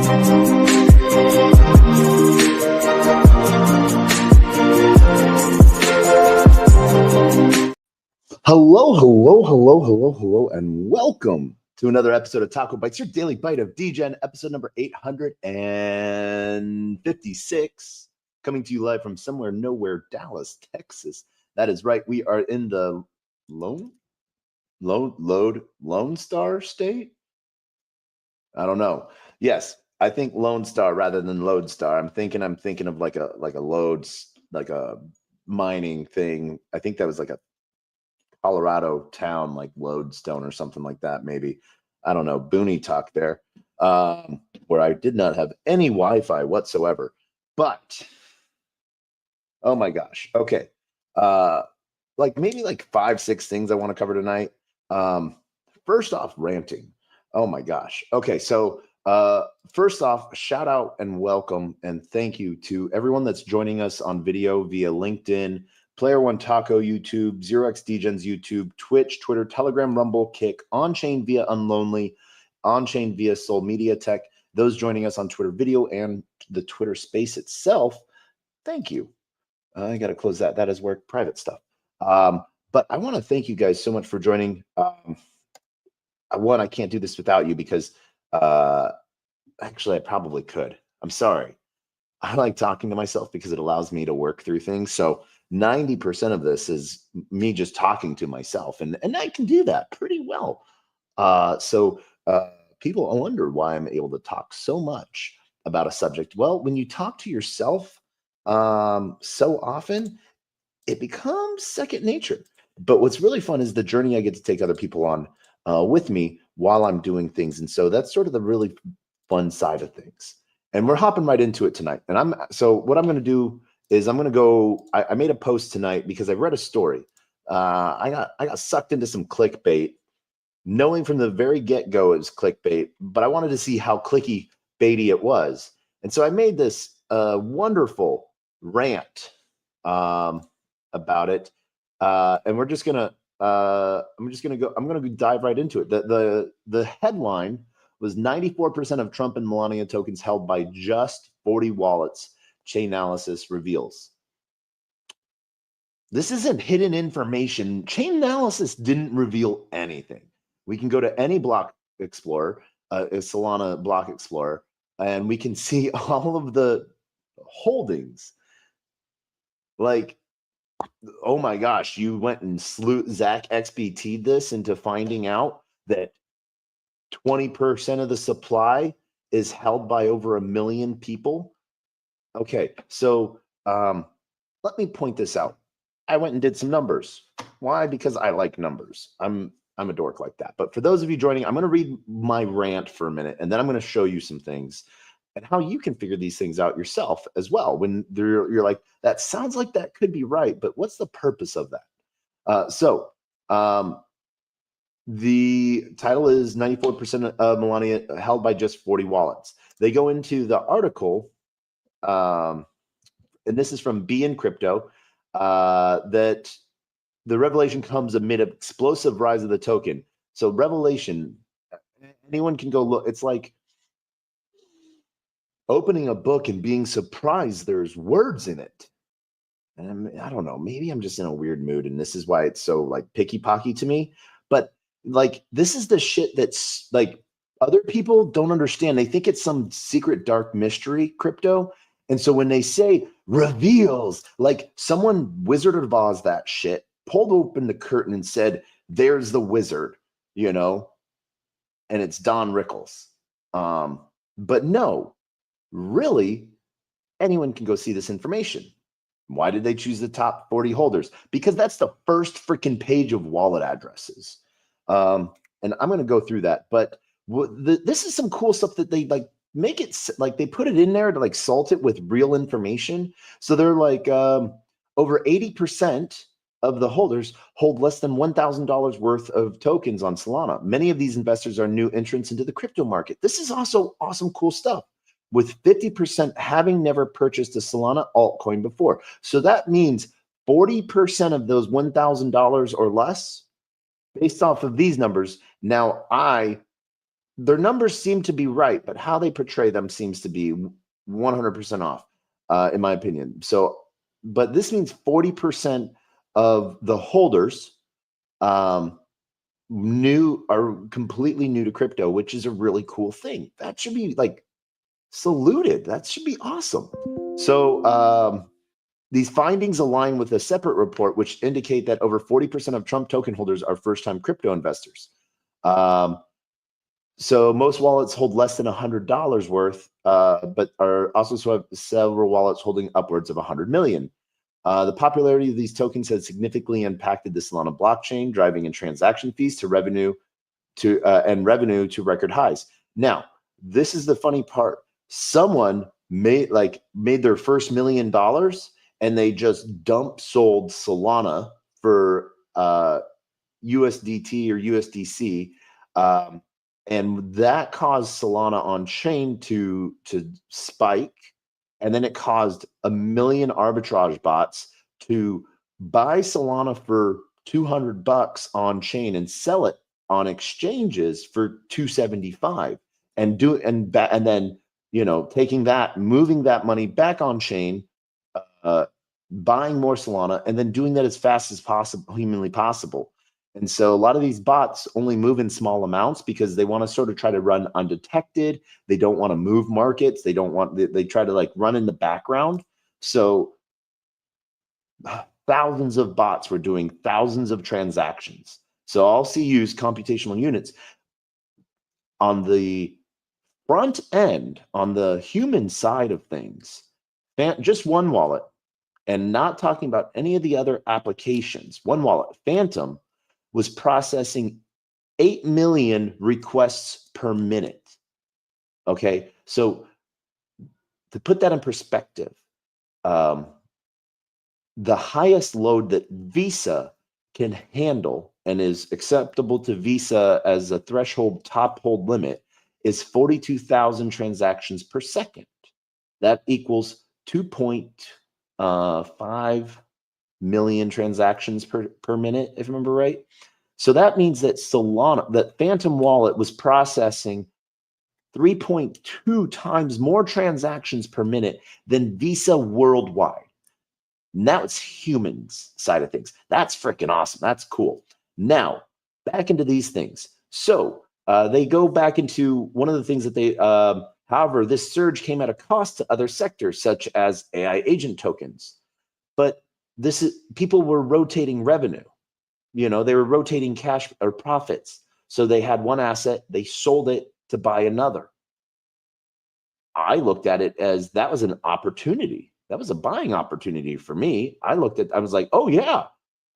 Hello, and welcome to another episode of TacoBytes, your Daily Bite of Degen, episode number 856, coming to you live from somewhere nowhere, Dallas, Texas. That is right. We are in the Lone Star State. I don't know. Yes, I think Lone Star rather than Lodestar. I'm thinking of like a loads, like a mining thing. I think that was like a Colorado town like Lodestone or something like that, maybe. I don't know, boony talk there, where I did not have any Wi-Fi whatsoever. But oh my gosh, okay, like maybe like 5-6 things I want to cover tonight. First off, ranting. Oh my gosh. Okay, so first off, shout out and welcome and thank you to everyone that's joining us on video via LinkedIn, Player One Taco YouTube, 0xDegens YouTube, Twitch, Twitter, Telegram, Rumble, Kick, On-Chain via Unlonely, On-Chain via Soul Media Tech. Those joining us on Twitter video and the Twitter space itself, thank you. I got to close that. That is work, private stuff. But I want to thank you guys so much for joining. One, I can't do this without you because actually I probably could. I'm sorry. I like talking to myself because it allows me to work through things. So 90% of this is me just talking to myself, and I can do that pretty well. So people wonder why I'm able to talk so much about a subject. Well, when you talk to yourself so often, it becomes second nature. But what's really fun is the journey I get to take other people on with me while I'm doing things. And so that's sort of the really fun side of things. And we're hopping right into it tonight. And so what I'm going to do is I'm going to go, I made a post tonight because I read a story. I got sucked into some clickbait, knowing from the very get-go it was clickbait, but I wanted to see how clicky baity it was. And so I made this wonderful rant about it. And I'm going to dive right into it. The headline was 94% of Trump and Melania tokens held by just 40 wallets. Chainalysis reveals. This isn't hidden information. Chainalysis didn't reveal anything. We can go to any block explorer, Solana block explorer, and we can see all of the holdings. Like, oh my gosh, you went and Zach XBT'd this into finding out that 20% of the supply is held by over 1 million people. Okay, so let me point this out. I went and did some numbers. Why? Because I like numbers. I'm a dork like that. But for those of you joining, I'm going to read my rant for a minute, and then I'm going to show you some things and how you can figure these things out yourself as well. When you're like, that sounds like that could be right, but what's the purpose of that? The title is 94% of Melania held by just 40 wallets. They go into the article, and this is from B in Crypto, that the revelation comes amid an explosive rise of the token. So revelation, anyone can go look. It's like opening a book and being surprised there's words in it. And I don't know, maybe I'm just in a weird mood, and this is why it's so like picky-pocky to me. But like, this is the shit that's like other people don't understand. They think it's some secret dark mystery crypto. And so when they say reveals, like someone Wizard of Oz that shit, pulled open the curtain and said, there's the wizard, you know, and it's Don Rickles. But no, really, anyone can go see this information. Why did they choose the top 40 holders? Because that's the first freaking page of wallet addresses. And I'm going to go through that. But this is some cool stuff that they like make it like they put it in there to like salt it with real information. So they're like over 80% of the holders hold less than $1,000 worth of tokens on Solana. Many of these investors are new entrants into the crypto market. This is also awesome, cool stuff, with 50% having never purchased a Solana altcoin before. So that means 40% of those $1,000 or less, based off of these numbers. Now, I their numbers seem to be right, but how they portray them seems to be 100% off, in my opinion. So, but this means 40% of the holders are completely new to crypto, which is a really cool thing. That should be like saluted. That should be awesome. So these findings align with a separate report, which indicate that over 40% of Trump token holders are first-time crypto investors. So most wallets hold less than $100 worth, but are also have several wallets holding upwards of 100 million. The popularity of these tokens has significantly impacted the Solana blockchain, driving in transaction fees to revenue to record highs. Now, this is the funny part. Someone made their first $1 million, and they just sold Solana for USDT or USDC, and that caused Solana on chain to spike, and then it caused 1 million arbitrage bots to buy Solana for $200 on chain and sell it on exchanges for 275, and then taking that, moving that money back on chain, buying more Solana, and then doing that as fast as possible, humanly possible. And so a lot of these bots only move in small amounts because they want to sort of try to run undetected. They don't want to move markets. They try to like run in the background. So thousands of bots were doing thousands of transactions. So all CUs, computational units, on the front end, on the human side of things, just one wallet, and not talking about any of the other applications, one wallet, Phantom, was processing 8 million requests per minute. Okay, so to put that in perspective, the highest load that Visa can handle and is acceptable to Visa as a threshold top hold limit is 42,000 transactions per second. That equals 2.5 million transactions per minute, if I remember right. So that means that that Phantom Wallet was processing 3.2 times more transactions per minute than Visa worldwide. Now it's humans side of things. That's freaking awesome. That's cool. Now, back into these things. So they go back into one of the things that they, however, this surge came at a cost to other sectors, such as AI agent tokens. But people were rotating revenue. They were rotating cash or profits. So they had one asset, they sold it to buy another. I looked at it as that was an opportunity. That was a buying opportunity for me. I was like, oh yeah,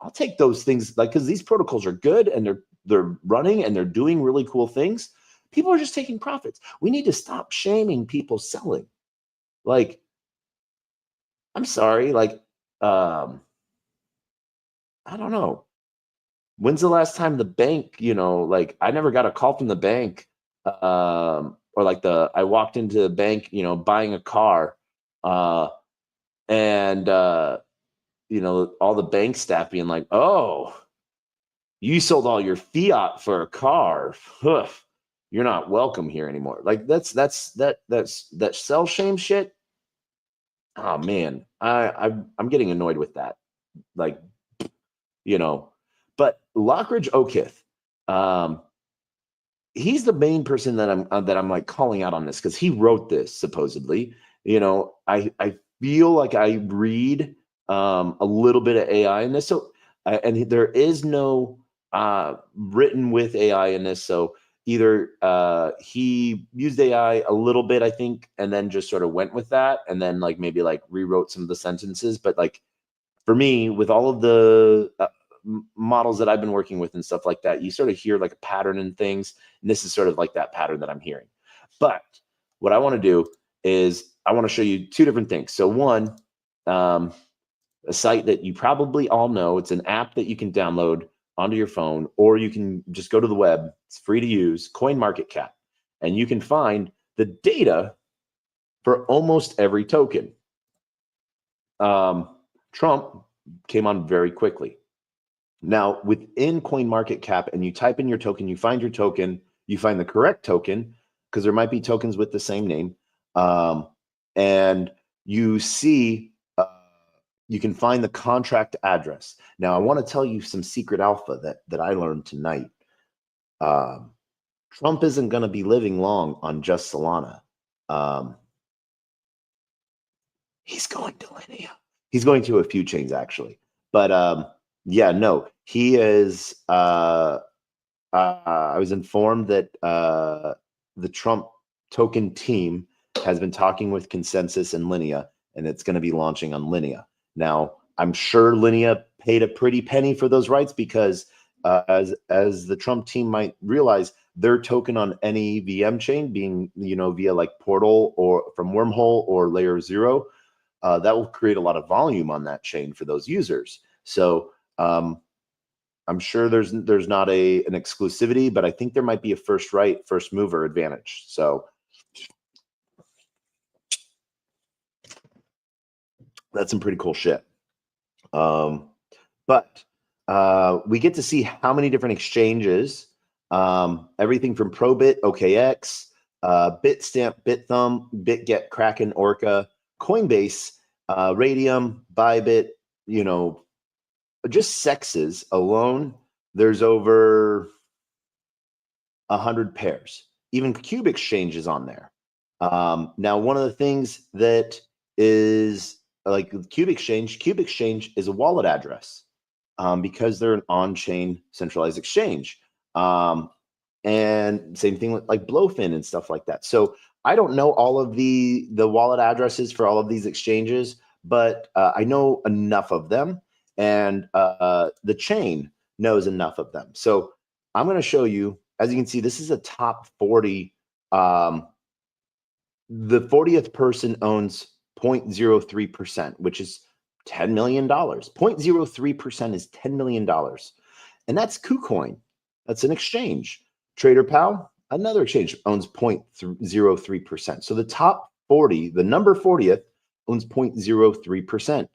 I'll take those things, like, because these protocols are good and they're running and they're doing really cool things. People are just taking profits. We need to stop shaming people selling. Like, I'm sorry, like, I don't know. When's the last time the bank, like, I never got a call from the bank, or like I walked into the bank, buying a car, and all the bank staff being like, oh, you sold all your fiat for a car. You're not welcome here anymore. Like that's that sell shame shit. Oh man, I'm getting annoyed with that. Like, but Lockridge O'Kith, he's the main person that I'm like calling out on this, because he wrote this supposedly. I feel like I read a little bit of AI in this, so and there is no written with AI in this. So either he used AI a little bit, I think, and then just sort of went with that, and then like maybe like rewrote some of the sentences. But like for me, with all of the models that I've been working with and stuff like that, you sort of hear like a pattern in things, and this is sort of like that pattern that I'm hearing. But what I want to do is I want to show you two different things. So one, a site that you probably all know, it's an app that you can download onto your phone, or you can just go to the web. It's free to use, CoinMarketCap, and you can find the data for almost every token. Trump came on very quickly. Now, within CoinMarketCap, and you type in your token, you find your token, you find the correct token, because there might be tokens with the same name, and you see, you can find the contract address. Now, I want to tell you some secret alpha that I learned tonight. Trump isn't going to be living long on just Solana. He's going to Linea. He's going to a few chains, actually. But yeah, no, he is. I was informed that the Trump token team has been talking with Consensus and Linea, and it's going to be launching on Linea. Now, I'm sure Linea paid a pretty penny for those rights, because as the Trump team might realize, their token on any VM chain, being via like Portal or from Wormhole or Layer 0, that will create a lot of volume on that chain for those users. So I'm sure there's not an exclusivity, but I think there might be a first mover advantage. So that's some pretty cool shit. But we get to see how many different exchanges, everything from Probit, OKX, Bitstamp, Bithumb, BitGet, Kraken, Orca, Coinbase, Radium, Bybit, just sexes alone, there's over 100 pairs. Even Cube Exchange is on there. Now, one of the things that is like Cube Exchange is a wallet address, because they're an on-chain centralized exchange. And same thing with like Blowfin and stuff like that. So I don't know all of the wallet addresses for all of these exchanges, but I know enough of them, and the chain knows enough of them. So I'm going to show you, as you can see, this is a top 40. The 40th person owns 0.03%, which is $10 million. 0.03% is $10 million. And that's KuCoin. That's an exchange. TraderPal, another exchange, owns 0.03%. So the top 40, the number 40th, owns 0.03%.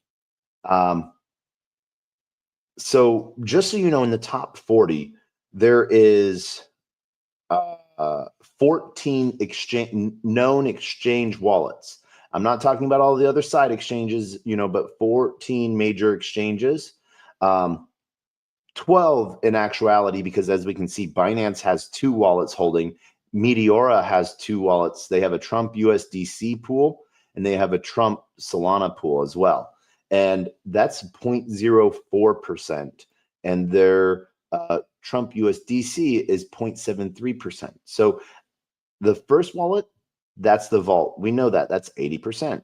So just so you know, in the top 40, there is 14 known exchange wallets. I'm not talking about all the other side exchanges, but 14 major exchanges. 12 in actuality, because as we can see, Binance has 2 wallets holding. Meteora has 2 wallets. They have a Trump USDC pool, and they have a Trump Solana pool as well. And that's 0.04%. And their Trump USDC is 0.73%. So the first wallet, that's the vault. We know that. That's 80%.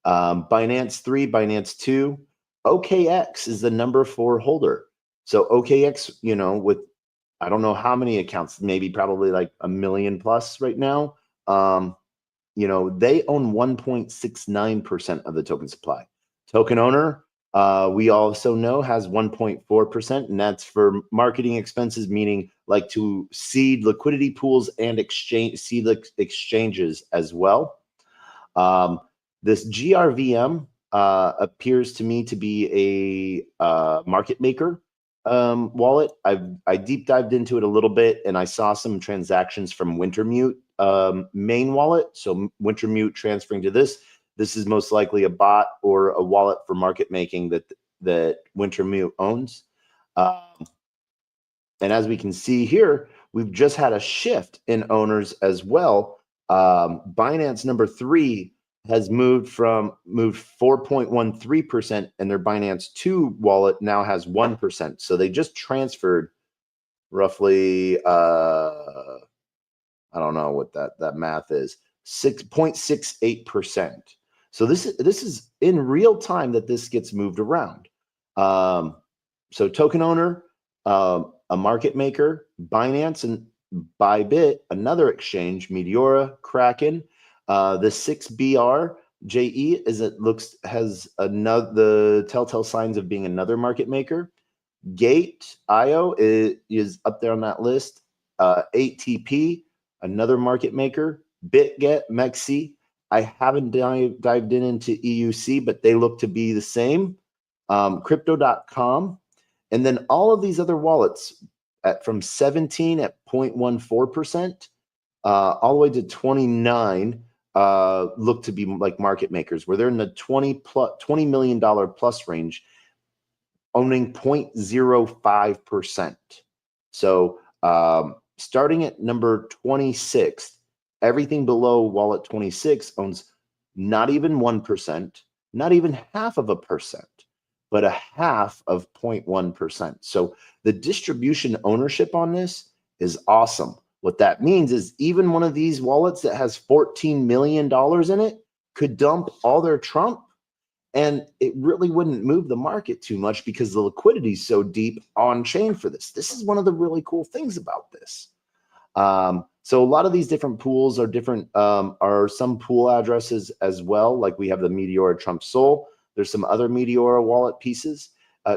Binance 3, Binance 2. OKX is the number 4 holder. So OKX, with I don't know how many accounts, maybe probably like 1 million plus right now. They own 1.69% of the token supply. Token owner, we also know, has 1.4%, and that's for marketing expenses, meaning like to seed liquidity pools and seed exchanges as well. This GRVM appears to me to be a market maker wallet. I deep dived into it a little bit, and I saw some transactions from Wintermute main wallet. So Wintermute transferring to this. This is most likely a bot or a wallet for market making that Wintermute owns. And as we can see here, we've just had a shift in owners as well. Binance number 3 has moved 4.13%, and their Binance 2 wallet now has 1%. So they just transferred roughly, I don't know what that math is, 6.68%. So this is in real time that this gets moved around. So token owner, a market maker, Binance, and Bybit, another exchange, Meteora, Kraken. The 6BRJE has the telltale signs of being another market maker. Gate.io is up there on that list. 8TP, another market maker. BitGet, Mexi. I haven't dived into EUC, but they look to be the same. Crypto.com. And then all of these other wallets, from 17 at 0.14%, all the way to 29 look to be like market makers, where they're in the $20 million plus range, owning 0.05%. So starting at number 26, everything below wallet 26 owns not even 1%, not even half of a percent, but a half of 0.1%. So the distribution ownership on this is awesome. What that means is even one of these wallets that has $14 million in it could dump all their Trump, and it really wouldn't move the market too much because the liquidity is so deep on chain for this. This is one of the really cool things about this. So a lot of these different pools are different, are some pool addresses as well. Like we have the Meteora Trump Soul. There's some other Meteora wallet pieces,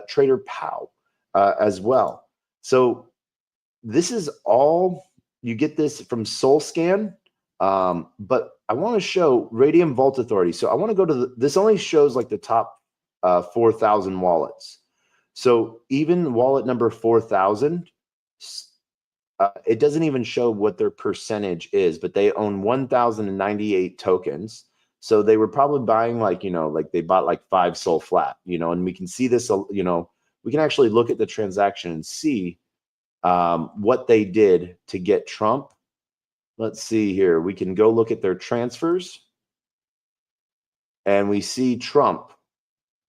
Trader Pow as well. So this is all, you get this from SoulScan, but I want to show Radium Vault Authority. So I want to go to this only shows like the top 4,000 wallets. So even wallet number 4,000, it doesn't even show what their percentage is, but they own 1,098 tokens. So they were probably buying like, like they bought like 5 Sol flat, and we can see this, we can actually look at the transaction and see what they did to get Trump. Let's see here. We can go look at their transfers, and we see Trump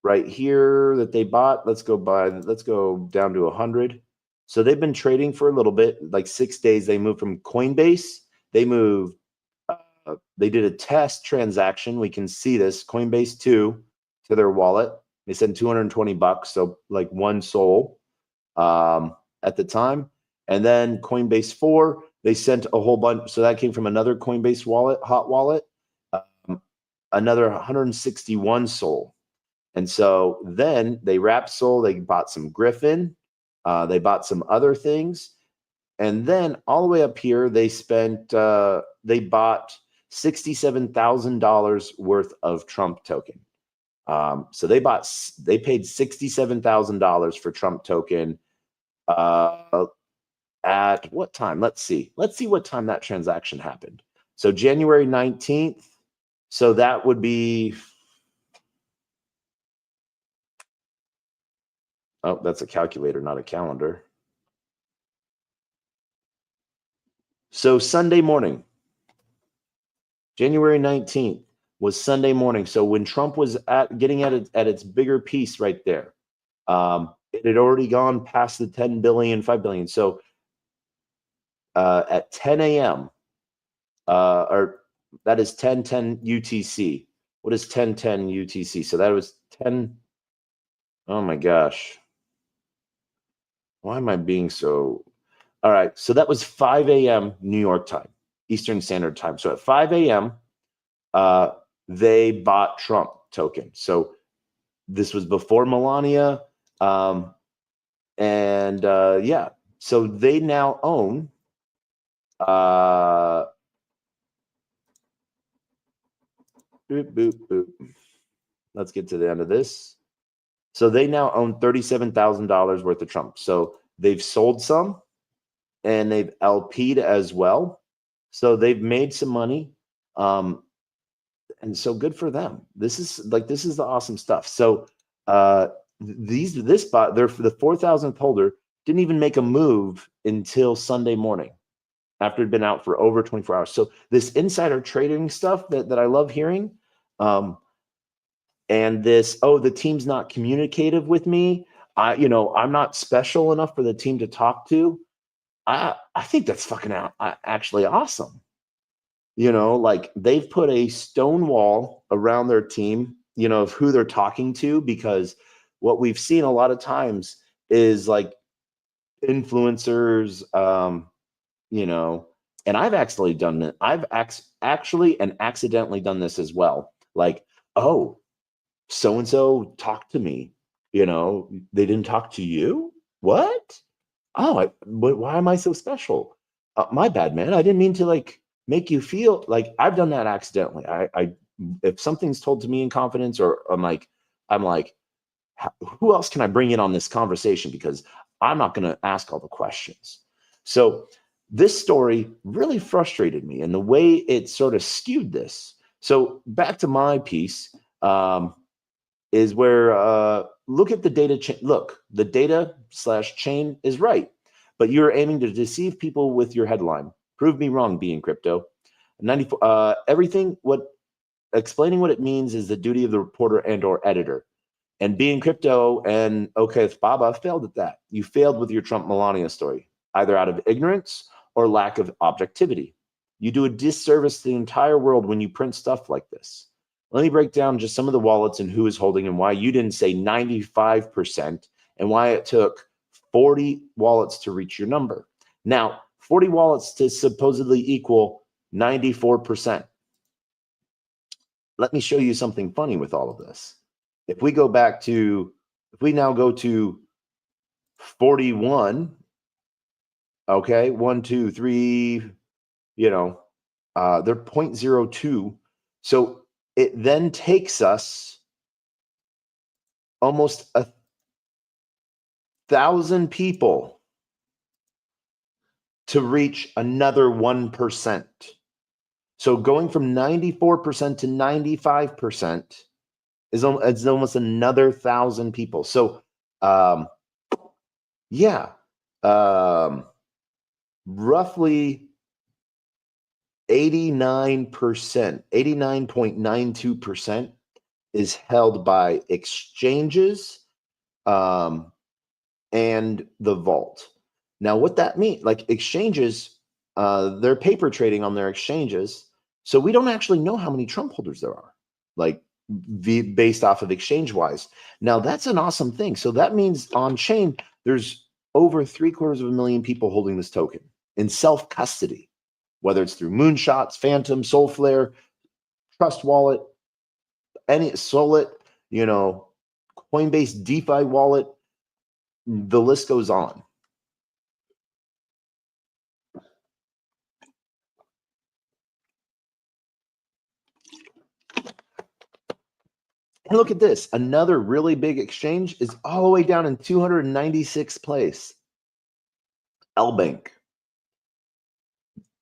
right here that they bought. Let's go down to 100. So they've been trading for a little bit, like 6 days. They moved from Coinbase. They did a test transaction. We can see this Coinbase 2 to their wallet. They sent $220, so like 1 Sol at the time. And then Coinbase 4, they sent a whole bunch. So that came from another Coinbase wallet, hot wallet, another 161 Sol. And so then they wrapped Sol. They bought some Griffin. They bought some other things. And then all the way up here, they bought $67,000 worth of Trump token. So they paid $67,000 for Trump token. At what time? Let's see what time that transaction happened. So January 19th. So that would be, oh, that's a calculator, not a calendar. So Sunday morning, January 19th was Sunday morning. So when Trump was getting at its bigger piece right there, it had already gone past the 10 billion, 5 billion. So at 10 a.m., or that is 10:10 UTC. What is 10:10 UTC? So that was 10. Oh my gosh. Why am I being so? All right. So that was 5 a.m. New York time, Eastern Standard Time. So at 5 a.m., they bought Trump token. So this was before Melania. Yeah. So they now own let's get to the end of this. So they now own $37,000 worth of Trump. So they've sold some and they've LP'd as well. So they've made some money. And so good for them. This is the awesome stuff. So this bot, they're for the 4,000th holder, didn't even make a move until Sunday morning, after it'd been out for over 24 hours. So this insider trading stuff that I love hearing, and this, the team's not communicative with me. I'm not special enough for the team to talk to. I think that's fucking actually awesome. Like they've put a stone wall around their team, of who they're talking to, because what we've seen a lot of times is like influencers, and I've actually done it. I've actually and accidentally done this as well. Like, oh, so-and-so talked to me, they didn't talk to you? What? Oh, why am I so special? My bad, man. I didn't mean to like make you feel like. I've done that accidentally. I if something's told to me in confidence, or I'm like, who else can I bring in on this conversation? Because I'm not going to ask all the questions. So this story really frustrated me, and the way it sort of skewed this. So back to my piece is where look at the data chain. Look, the data / chain is right, but you're aiming to deceive people with your headline. Prove me wrong, being crypto. 94. Everything what explaining what it means is the duty of the reporter and or editor. And being crypto and okay, Baba failed at that. You failed with your Trump Melania story, either out of ignorance or lack of objectivity. You do a disservice to the entire world when you print stuff like this. Let me break down just some of the wallets and who is holding and why you didn't say 95% and why it took 40 wallets to reach your number. Now, 40 wallets to supposedly equal 94%. Let me show you something funny with all of this. If we now go to 41, okay, 1, 2, 3, they're 0.02. So it then takes us almost 1,000 people to reach another 1%. So going from 94% to 95% is almost another 1,000 people. So, roughly 89.92% is held by exchanges and the vault. Now, what that means, like exchanges, they're paper trading on their exchanges. So we don't actually know how many Trump holders there are, like based off of exchange wise. Now, that's an awesome thing. So that means on chain, there's over 750,000 people holding this token in self custody, whether it's through Moonshots, Phantom, Soulflare, Trust Wallet, any Solid, Coinbase DeFi wallet, the list goes on. And look at this. Another really big exchange is all the way down in 296th place. LBank.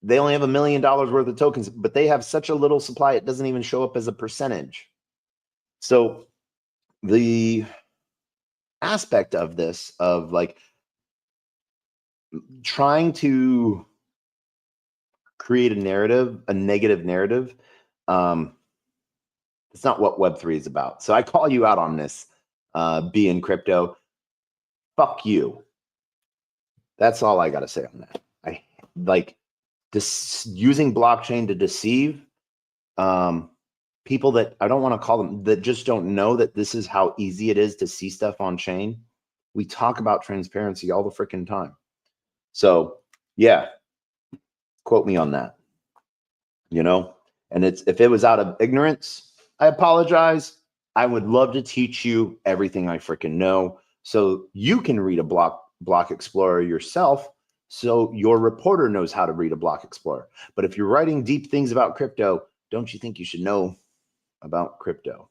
They only have $1 million worth of tokens, but they have such a little supply, it doesn't even show up as a percentage. So the aspect of this, of like trying to create a narrative, a negative narrative, it's not what Web3 is about. So I call you out on this, being crypto. Fuck you. That's all I got to say on that. I like this using blockchain to deceive people that I don't want to call them, that just don't know that this is how easy it is to see stuff on chain. We talk about transparency all the freaking time. So yeah, quote me on that, and if it was out of ignorance, I apologize. I would love to teach you everything I freaking know so you can read a block explorer yourself, so your reporter knows how to read a block explorer. But if you're writing deep things about crypto, don't you think you should know about crypto?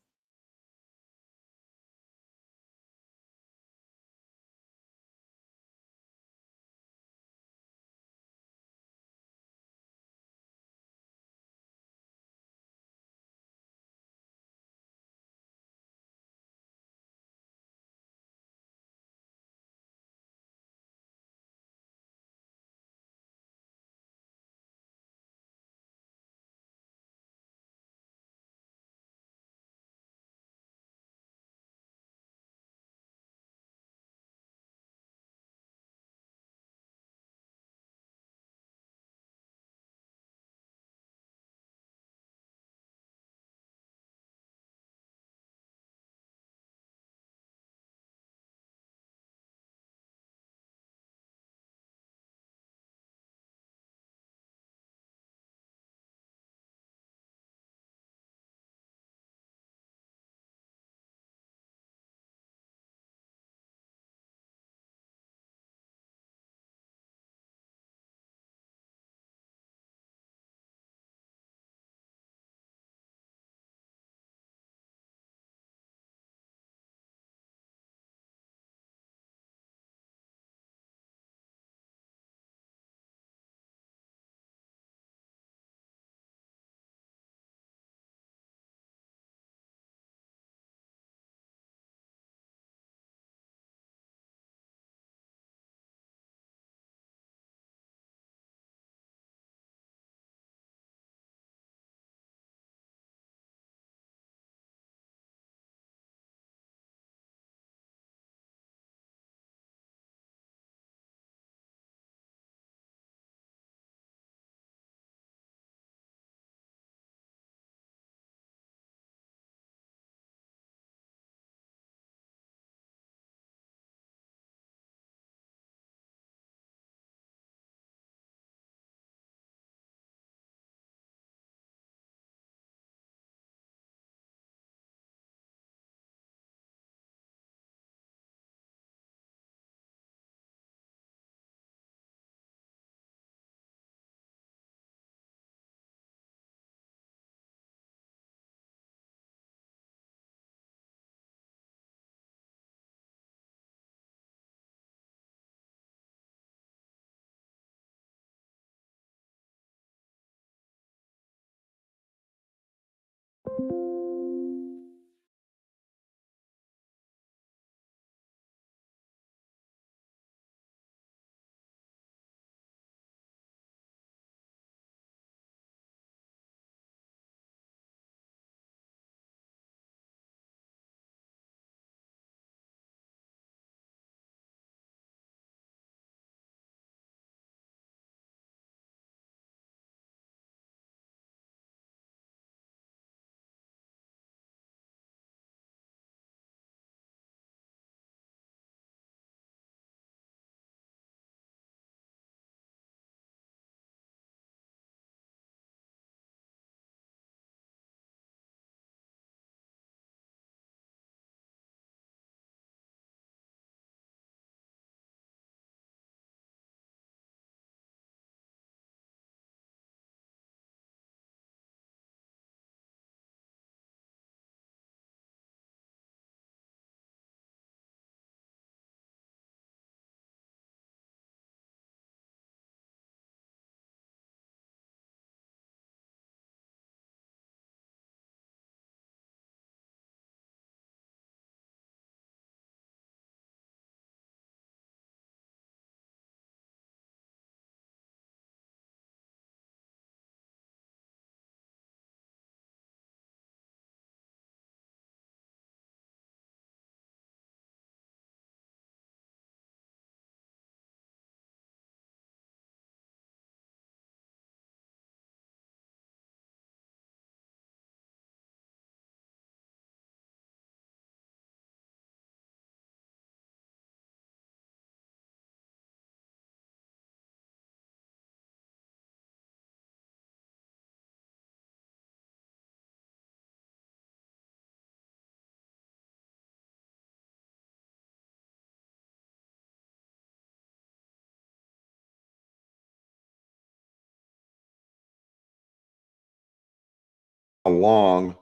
long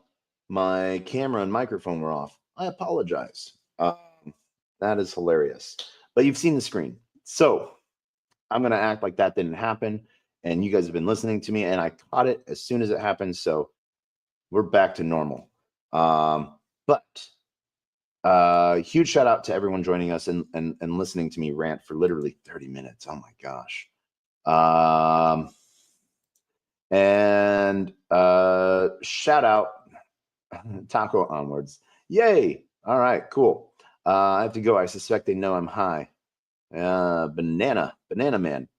my camera and microphone were off. I apologize. That is hilarious. But you've seen the screen. So I'm going to act like that didn't happen. And you guys have been listening to me, and I caught it as soon as it happened. So we're back to normal. But huge shout out to everyone joining us and listening to me rant for literally 30 minutes. Oh my gosh. And shout out Taco onwards. Yay. All right, cool. I have to go. I suspect they know I'm high. Banana man.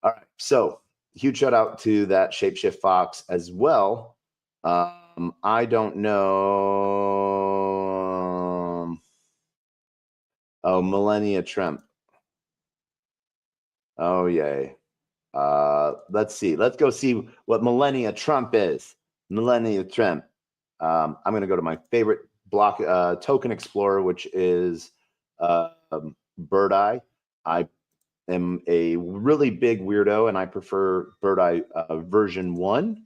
All right. So huge shout out to that Shapeshift Fox as well. I don't know. Oh, Millennia Trump. Oh, yay. Let's see. Let's go see what Millennia Trump is. Millennia Trump. I'm going to go to my favorite block token explorer, which is Bird Eye. I am a really big weirdo, and I prefer Bird Eye version 1.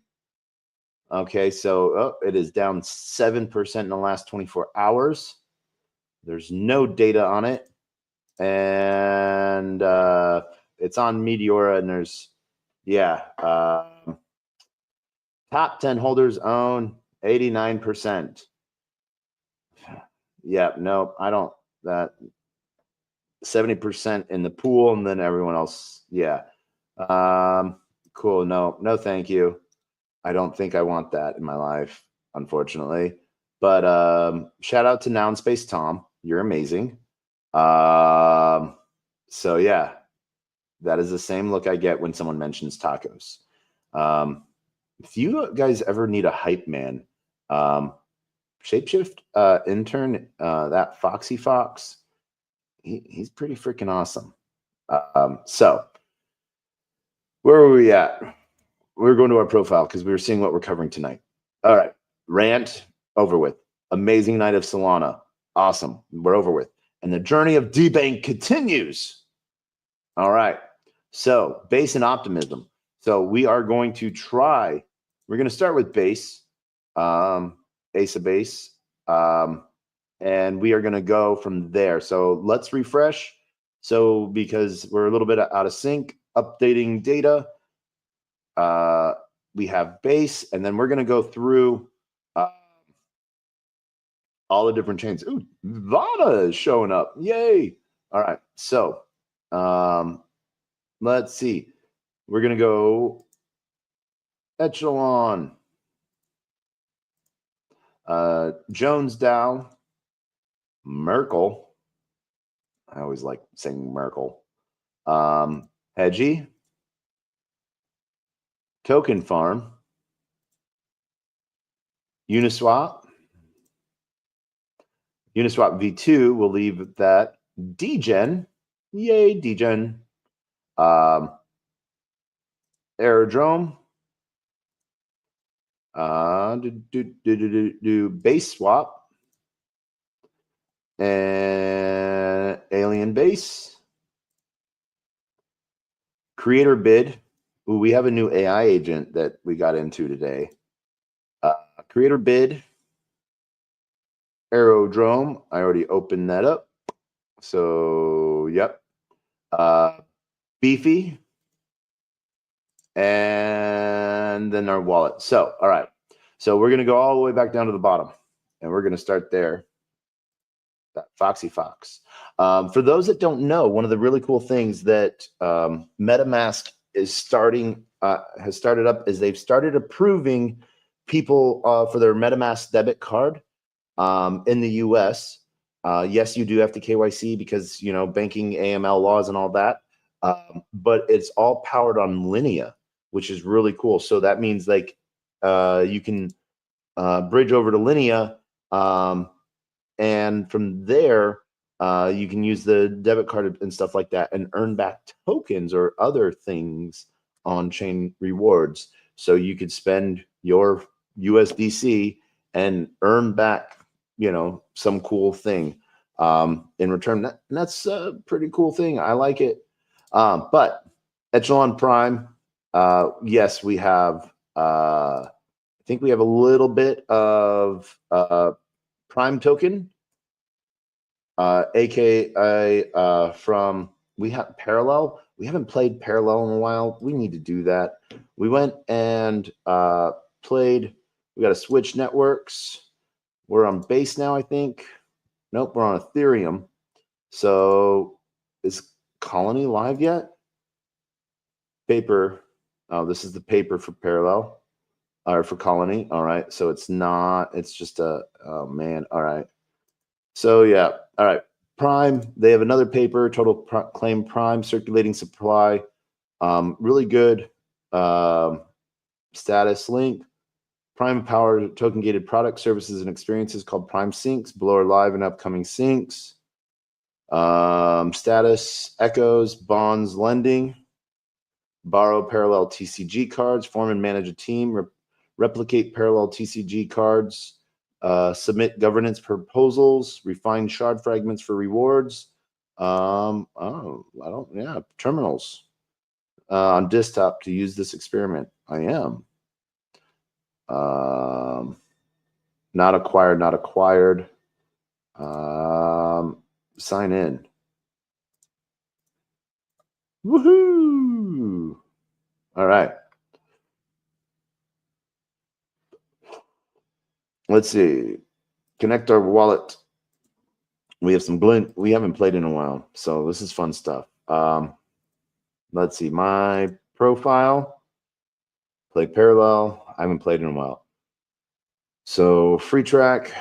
Okay, so it is down 7% in the last 24 hours. There's no data on it. And it's on Meteora, and there's, top 10 holders own 89%. Yeah, no, I don't, that 70% in the pool, and then everyone else, yeah. Cool, no, thank you. I don't think I want that in my life, unfortunately. But shout out to Noun Space Tom. You're amazing. So yeah, that is the same look I get when someone mentions tacos. If you guys ever need a hype man, Shapeshift intern, that Foxy Fox, he's pretty freaking awesome. So where are we at? We're going to our profile because we were seeing what we're covering tonight. All right. Rant over with. Amazing night of Solana. Awesome. We're over with. And the journey of Degen continues. All right. So base and optimism. So we are going to try. We're going to start with base, ace of base. And we are going to go from there. So let's refresh. So because we're a little bit out of sync, updating data. We have base, and then we're going to go through all the different chains. Ooh, Vana is showing up. Yay. All right. So let's see. We're going to go Echelon. Jones Dow. Merkle. I always like saying Merkle. Hedgie. Token Farm. Uniswap. Uniswap V2, we'll leave that. Degen. Yay, Degen. Aerodrome. Base swap. And alien base. Creator bid. Ooh, we have a new AI agent that we got into today. Creator bid. Aerodrome. I already opened that up. So, yep. Beefy. And then our wallet. So, all right. So we're going to go all the way back down to the bottom. And we're going to start there. That Foxy Fox. For those that don't know, one of the really cool things that MetaMask is has started up is they've started approving people for their MetaMask debit card in the US. Yes, you do have to KYC because, you know, banking AML laws and all that. But it's all powered on Linea, which is really cool. So that means like you can bridge over to Linea, and from there you can use the debit card and stuff like that and earn back tokens or other things on chain rewards. So you could spend your USDC and earn back, you know, some cool thing in return. That's a pretty cool thing. I like it. But Echelon Prime, yes, we have think we have a little bit of Prime token, aka from we have Parallel. We haven't played Parallel in a while. We need to do that. We went and played. We got to switch networks. We're on base now, I think. Nope, we're on Ethereum. So is Colony live yet? Paper. Oh, this is the paper for Parallel or for Colony. All right. So it's not, it's just a, oh man. All right. So yeah. All right. Prime. They have another paper, claim Prime circulating supply. Really good status link. Prime Power token gated product services and experiences called Prime Syncs. Below are live and upcoming syncs. Status echoes, bonds, lending. Borrow parallel TCG cards. Form and manage a team. Replicate parallel TCG cards. Submit governance proposals. Refine shard fragments for rewards. Terminals on desktop to use this experiment. I am. Not acquired. Sign in. Woohoo! All right. Let's see. Connect our wallet. We have some Blend. We haven't played in a while, so this is fun stuff. Let's see. My profile. Play Parallel. I haven't played in a while. So free track.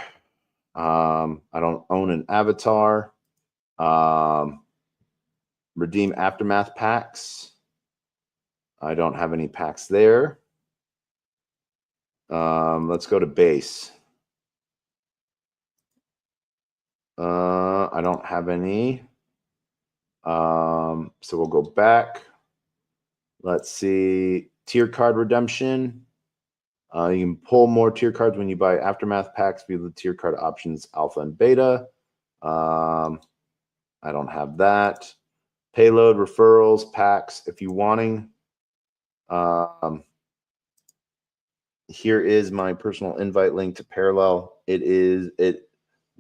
I don't own an avatar. Redeem Aftermath packs. I don't have any packs there. Let's go to base. I don't have any. So we'll go back. Let's see. Tier card redemption. You can pull more tier cards when you buy Aftermath packs. View the tier card options alpha and beta. I don't have that. Payload, referrals, packs. If you're wanting, here is my personal invite link to Parallel. It is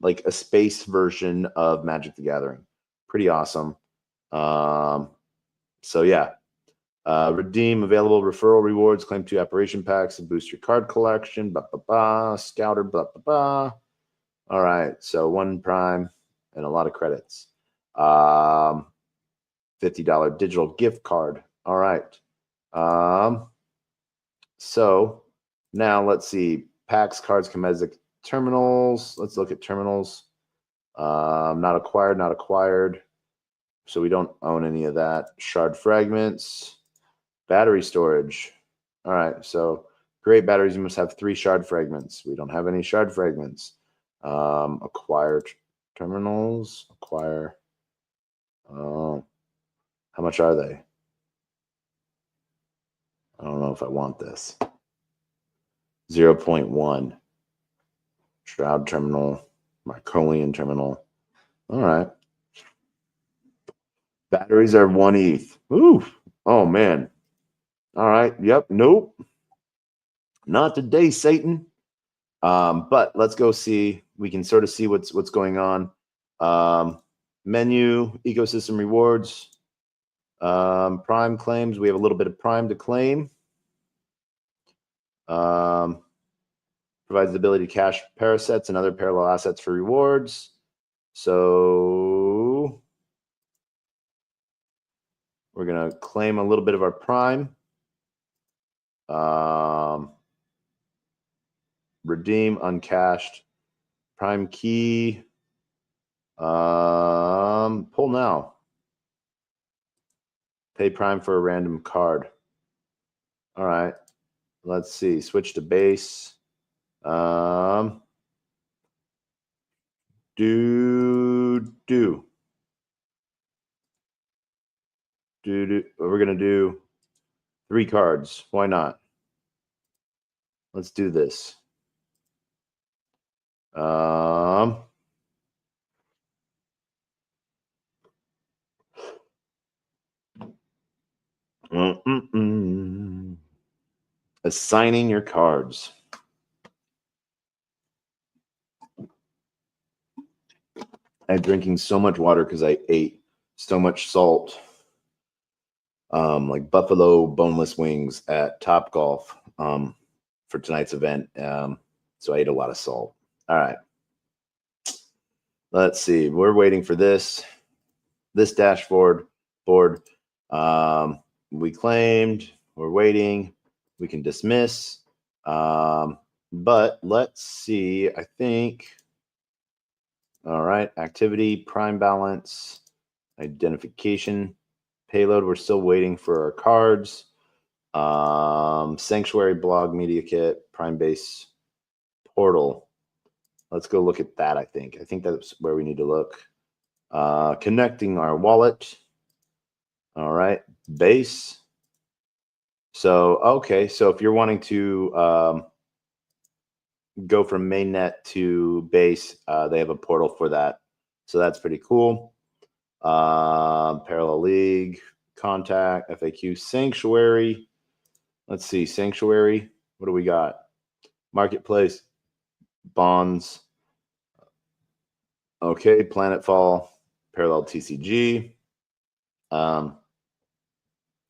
like a space version of Magic the Gathering. Pretty awesome. So yeah. Redeem available referral rewards, claim 2 operation packs, and boost your card collection. Blah, blah, blah. Scouter, blah, blah, blah. All right. So 1 Prime and a lot of credits. $50 digital gift card. All right. So now let's see. Packs, cards, Comedic terminals. Let's look at terminals. Not acquired. So we don't own any of that. Shard fragments. Battery storage. All right. So great batteries. You must have 3 shard fragments. We don't have any shard fragments. Acquire terminals. Acquire. How much are they? I don't know if I want this. 0.1. Shroud terminal. Mycolian terminal. All right. Batteries are 1 ETH. Ooh. Oh, man. All right. Yep. Nope. Not today, Satan. But let's go see. We can sort of see what's going on. Menu, ecosystem rewards, Prime claims. We have a little bit of Prime to claim. Provides the ability to cash parasets and other parallel assets for rewards. So we're going to claim a little bit of our Prime. Redeem uncashed. Prime key. Pull now. Pay Prime for a random card. All right. Let's see. Switch to base. We're gonna do 3 cards. Why not? Let's do this. Assigning your cards. I'm drinking so much water because I ate so much salt, like buffalo boneless wings at Topgolf for tonight's event. So I ate a lot of salt. All right. Let's see. We're waiting for this dashboard board. We claimed. We're waiting. We can dismiss. But let's see. I think. All right. Activity, prime balance, identification, payload. We're still waiting for our cards. Sanctuary, blog, media kit, prime base, portal. Let's go look at that. I think that's where we need to look. Connecting our wallet. All right, base. So, okay. So if you're wanting to go from mainnet to base, they have a portal for that. So that's pretty cool. Parallel League, contact, FAQ, sanctuary. Let's see, sanctuary. What do we got? Marketplace, bonds. Okay, Planetfall, parallel TCG.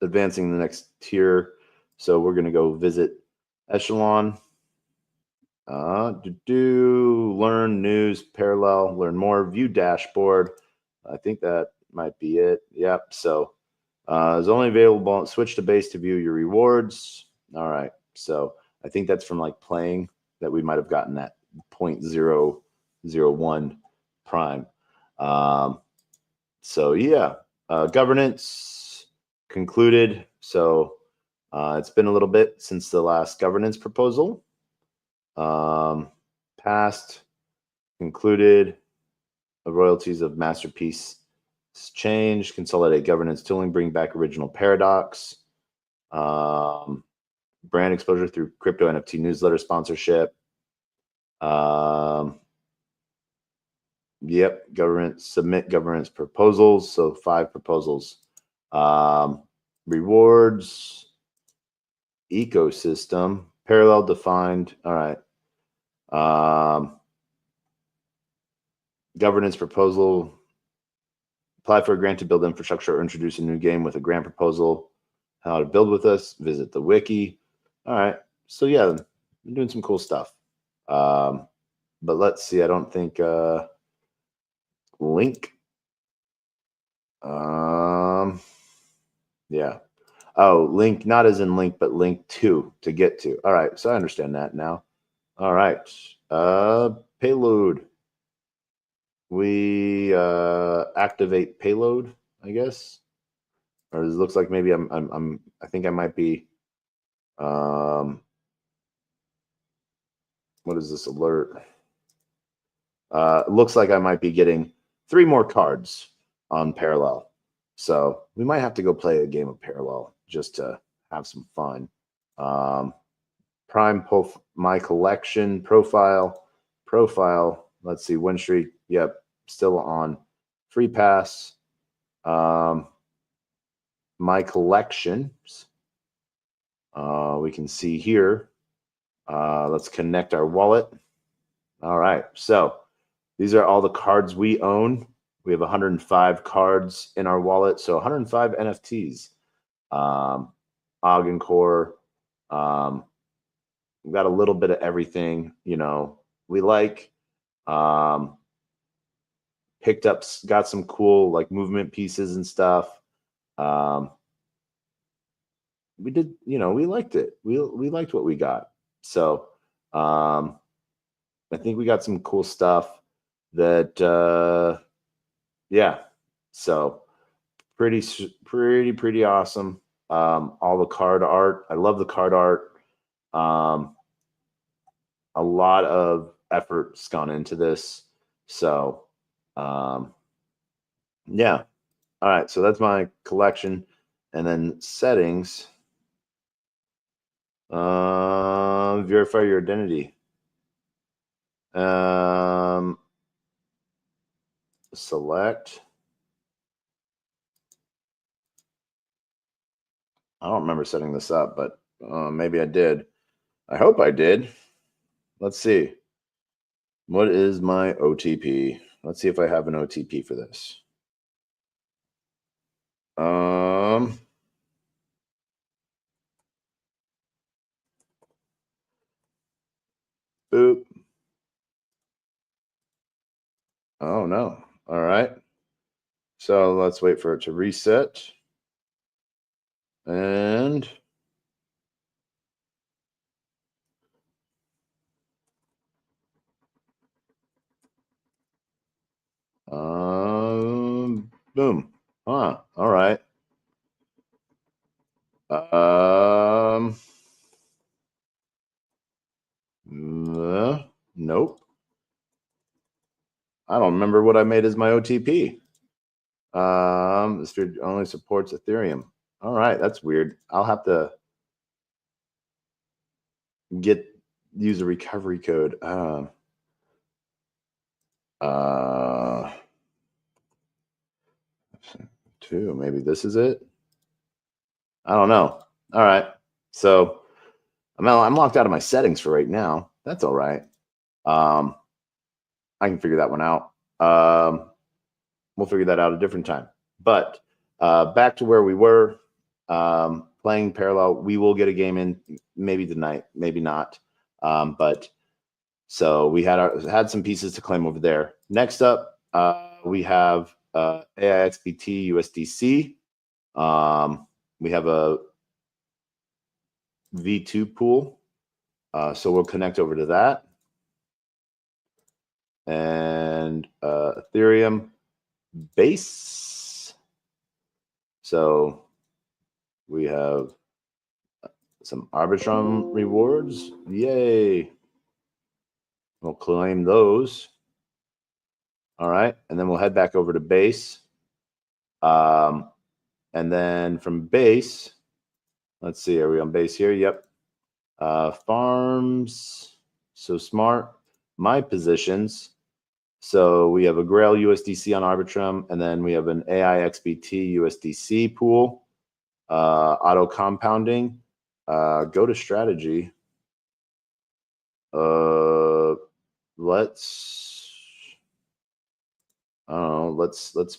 Advancing the next tier. So we're going to go visit Echelon. Learn news, parallel, learn more, view dashboard. I think that might be it. Yep. So is only available. Switch to base to view your rewards. All right. So I think that's from like playing that we might have gotten that 0.001 prime. So yeah, governance concluded. So it's been a little bit since the last governance proposal. Passed, concluded, the royalties of Masterpiece changed, consolidate governance tooling, bring back original paradox, brand exposure through crypto NFT newsletter sponsorship. Yep, government submit governance proposals. So 5 proposals. Rewards, ecosystem, parallel defined. All right. Governance proposal. Apply for a grant to build infrastructure or introduce a new game with a grant proposal. How to build with us. Visit the wiki. All right. So yeah, I'm doing some cool stuff. But let's see. I don't think link. Yeah. Oh, link, not as in link, but link to get to. All right. So I understand that now. All right. Payload. We activate payload, I guess. Or it looks like maybe I think I might be what is this alert? It looks like I might be getting 3 more cards on parallel. So we might have to go play a game of parallel just to have some fun. Prime my collection profile. Let's see, win streak. Yep, still on. Free pass. My collections. We can see here. Let's connect our wallet. All right, so these are all the cards we own. We have 105 cards in our wallet, so 105 NFTs. Augencore. We've got a little bit of everything, we like. Picked up, got some cool like movement pieces and stuff. We did, we liked it. We liked what we got. So I think we got some cool stuff that yeah. So pretty awesome. All the card art. I love the card art. A lot of effort's gone into this. So yeah. All right. So that's my collection. And then settings. Verify your identity. Select. I don't remember setting this up, but maybe I did. I hope I did. Let's see. What is my OTP? Let's see if I have an OTP for this. Boop. Oh no. All right. So let's wait for it to reset. And boom. Huh. All right. Nope. I don't remember what I made as my OTP. This feed only supports Ethereum. All right, that's weird. I'll have to use a recovery code. Two. Maybe this is it. I don't know. All right. So I'm locked out of my settings for right now. That's all right. I can figure that one out. We'll figure that out a different time. But back to where we were, playing parallel. We will get a game in maybe tonight, maybe not. But so we had some pieces to claim over there. Next up, we have AIXBT USDC. We have a V2 pool. So we'll connect over to that. And Ethereum base. So we have some Arbitrum rewards. Yay. We'll claim those. All right. And then we'll head back over to base. And then from base, let's see, are we on base here? Yep. Farms. So smart. My positions. So we have a Grail USDC on Arbitrum, and then we have an AIXBT USDC pool. Auto compounding. Go to strategy. Let's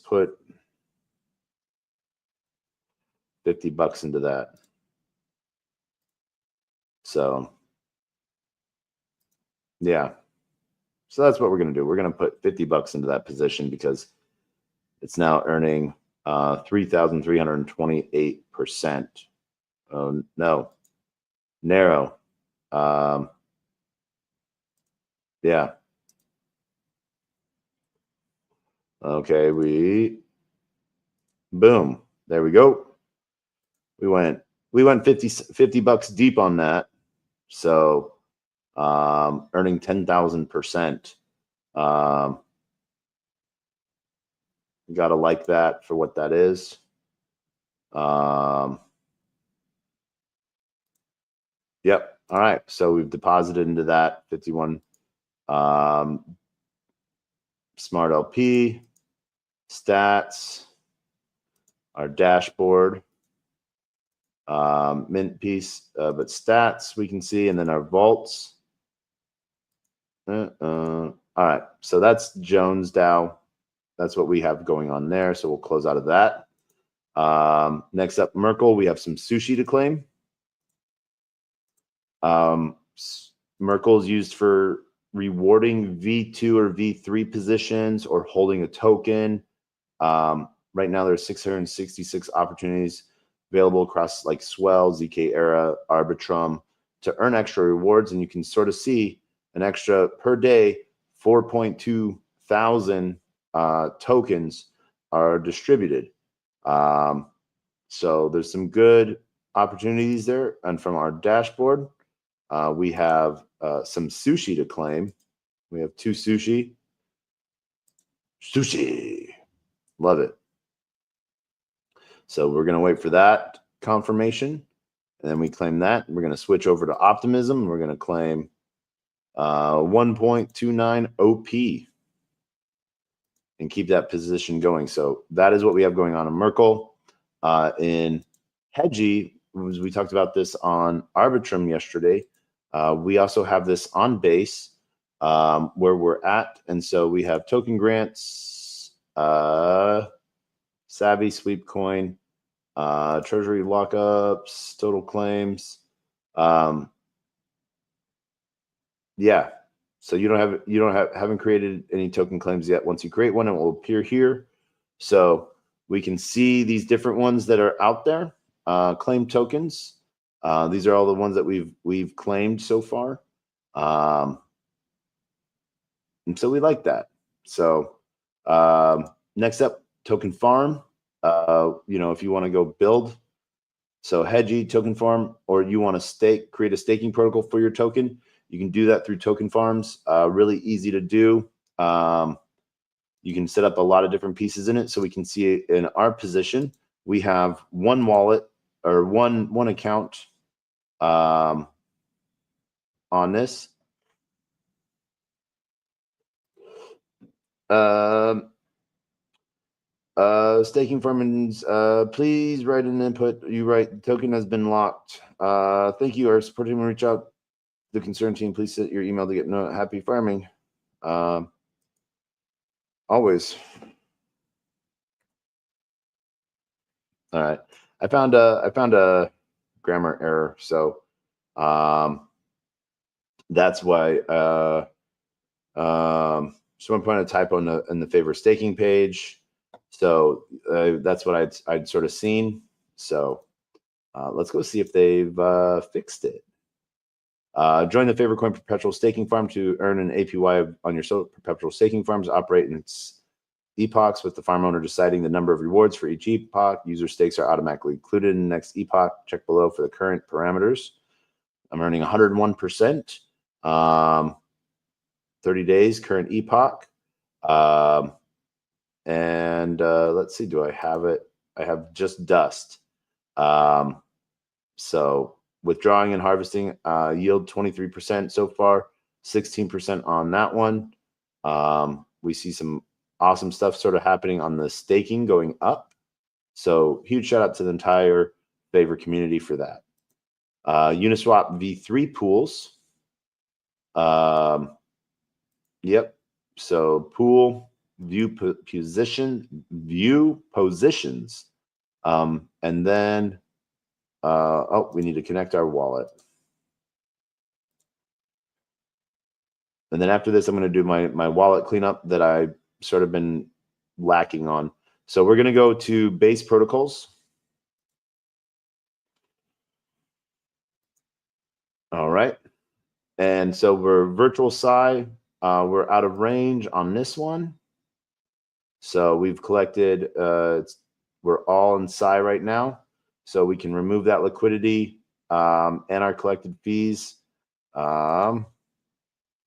put $50 into that. So yeah. So that's what we're going to do. We're going to put $50 into that position because it's now earning 3,328%. Oh no, narrow. Yeah. Okay, boom. There we go. We went $50 deep on that. So earning 10,000%. Gotta like that for what that is. Yep. All right. So we've deposited into that 51 Smart LP stats, our dashboard, mint piece, but stats we can see, and then our vaults. All right. So that's Jones DAO. That's what we have going on there. So we'll close out of that. Next up, Merkle. We have some sushi to claim. Merkle is used for rewarding V2 or V3 positions or holding a token. Right now, there's 666 opportunities available across like Swell, ZK Era, Arbitrum to earn extra rewards. And you can sort of see an extra per day, 4.2 thousand tokens are distributed. So there's some good opportunities there. And from our dashboard, we have some sushi to claim. We have 2 sushi. Sushi. Love it. So we're going to wait for that confirmation. And then we claim that. We're going to switch over to Optimism. We're going to claim 1.29 OP and keep that position going. So that is what we have going on in Merkle. In Hedgie, we talked about this on Arbitrum yesterday. We also have this on base. where we're at. And so we have token grants, Savvy, Sweep Coin, Treasury lockups, total claims. Yeah. So haven't created any token claims yet. Once you create one, it will appear here. So we can see these different ones that are out there. Claim tokens. These are all the ones that we've claimed so far. And so we like that. So next up, token farm. If you want to go build, so Hedgie, token farm, or you want to create a staking protocol for your token, you can do that through token farms. Really easy to do. You can set up a lot of different pieces in it. So we can see in our position, we have one wallet or one account on this. Staking farmings, please write an input. You write, token has been locked. Thank you. Our support team will reach out to the concerned team. Please set your email to get happy farming. Always. All right. I found a grammar error. So that's why someone pointed a typo in the favor staking page. So that's what I'd sort of seen. So let's go see if they've fixed it. Join the Favor Coin Perpetual Staking Farm to earn an APY on your perpetual staking farms. Operate in its epochs with the farm owner deciding the number of rewards for each epoch. User stakes are automatically included in the next epoch. Check below for the current parameters. I'm earning 101%. 30 days, current epoch. And let's see, do I have it? I have just dust. So withdrawing and harvesting, yield 23% so far, 16% on that one. We see some awesome stuff sort of happening on the staking going up. So huge shout out to the entire Favor community for that. Uniswap V3 pools. Yep. So pool, view positions. And then, we need to connect our wallet. And then after this, I'm going to do my wallet cleanup that I sort of been lacking on. So we're going to go to base protocols. All right. And so we're virtual Psi. We're out of range on this one. So we've collected, we're all in Psi right now. So we can remove that liquidity and our collected fees. You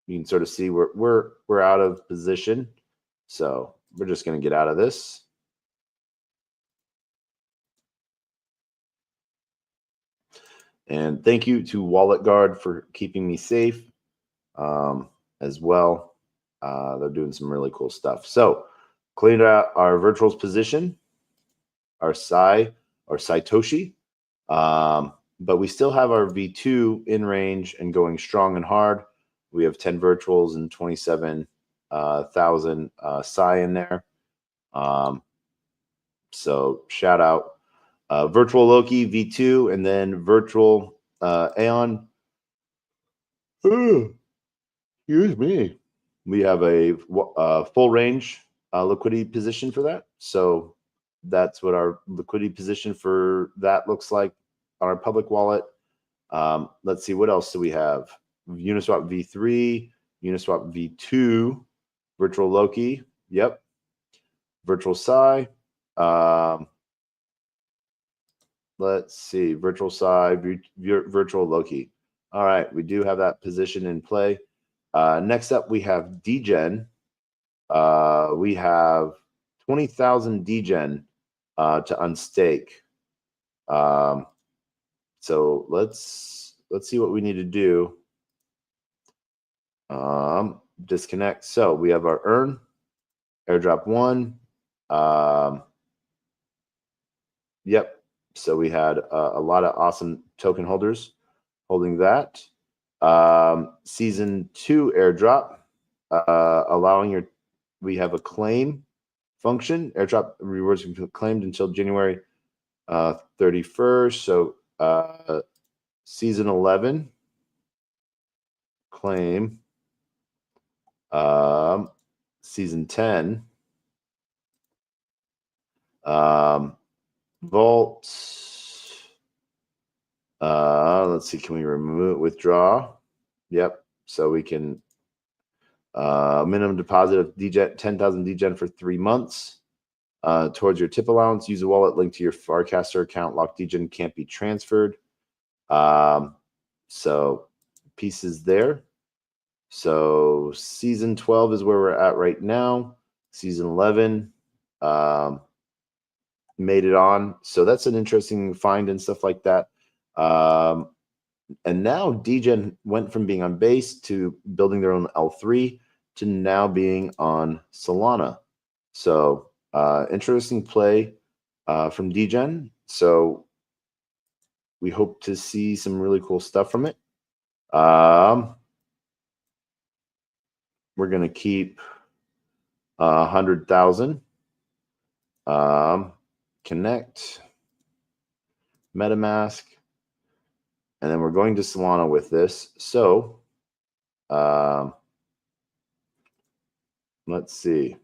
can sort of see we're out of position. So we're just going to get out of this. And thank you to Wallet Guard for keeping me safe as well. They're doing some really cool stuff. So cleaned out our virtuals position, our Psi, our Satoshi. But we still have our V2 in range and going strong and hard. We have 10 virtuals and 27,000 Psi in there. So shout out Virtual Loki V2 and then Virtual Aeon. Excuse me. We have a full range liquidity position for that. So that's what our liquidity position for that looks like on our public wallet. Let's see, what else do we have? Uniswap V3, Uniswap V2, Virtual Loki. Yep. Virtual Psi. Let's see, Virtual Psi, Virtual Loki. All right, we do have that position in play. Next up, we have Degen. We have 20,000 Degen to unstake. So let's see what we need to do. Disconnect. So we have our earn, airdrop 1. Yep. So we had a lot of awesome token holders holding that. Season 2 airdrop. allowing we have a claim function. Airdrop rewards can be claimed until January 31st. So season 11 claim, season 10 vault. Let's see, can we remove withdraw? Yep. So we can minimum deposit of Degen, 10,000 Degen for 3 months. Towards your tip allowance, use a wallet linked to your Farcaster account. Locked Degen can't be transferred. So pieces there. So season 12 is where we're at right now. Season 11 made it on. So that's an interesting find and stuff like that. And now Degen went from being on base to building their own L3 to now being on Solana. So interesting play from Degen. So we hope to see some really cool stuff from it. We're going to keep 100,000. Connect, MetaMask, and then we're going to Solana with this. So let's see.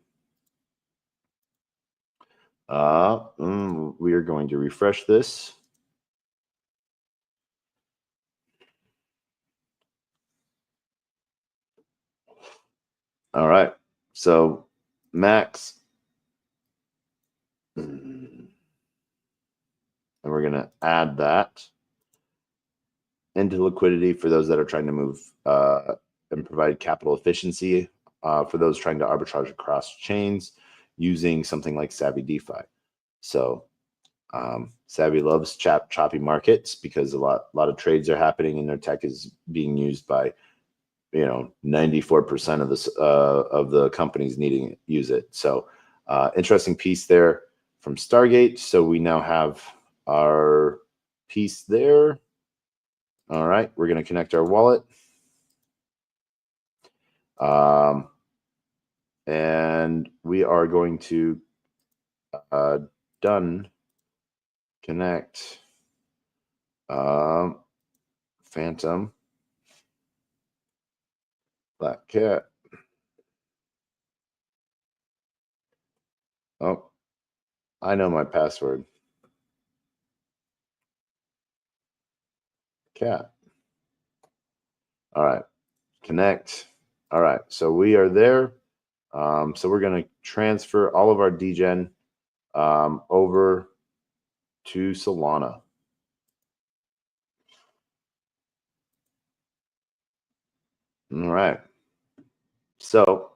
We are going to refresh this. All right. So max. And we're going to add that into liquidity for those that are trying to move and provide capital efficiency for those trying to arbitrage across chains using something like Savvy DeFi. So Savvy loves choppy markets because a lot of trades are happening and their tech is being used by 94% of the companies needing to use it. So interesting piece there from Stargate. So we now have our piece there. All right, we're going to connect our wallet. And we are going to done connect Phantom Black Cat. Oh, I know my password. Cat. All right, connect. All right, so we are there. So we're going to transfer all of our Degen over to Solana. All right. So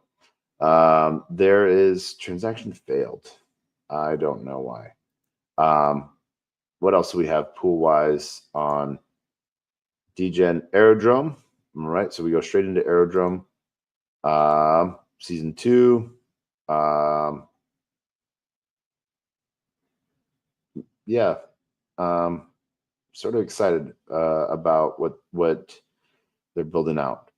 there is transaction failed. I don't know why. What else do we have pool-wise on Degen Aerodrome? All right, so we go straight into Aerodrome. Season 2. Yeah. Sort of excited about what they're building out.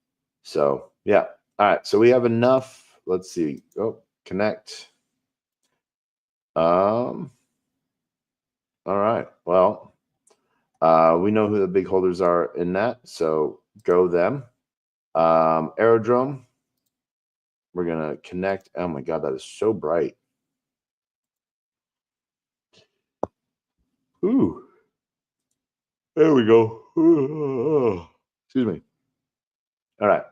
So yeah. All right. So we have enough. Let's see. Oh, connect. All right. Well, we know who the big holders are in that. So go them. Aerodrome. We're gonna connect. Oh my God, that is so bright. Ooh. There we go. Excuse me. All right.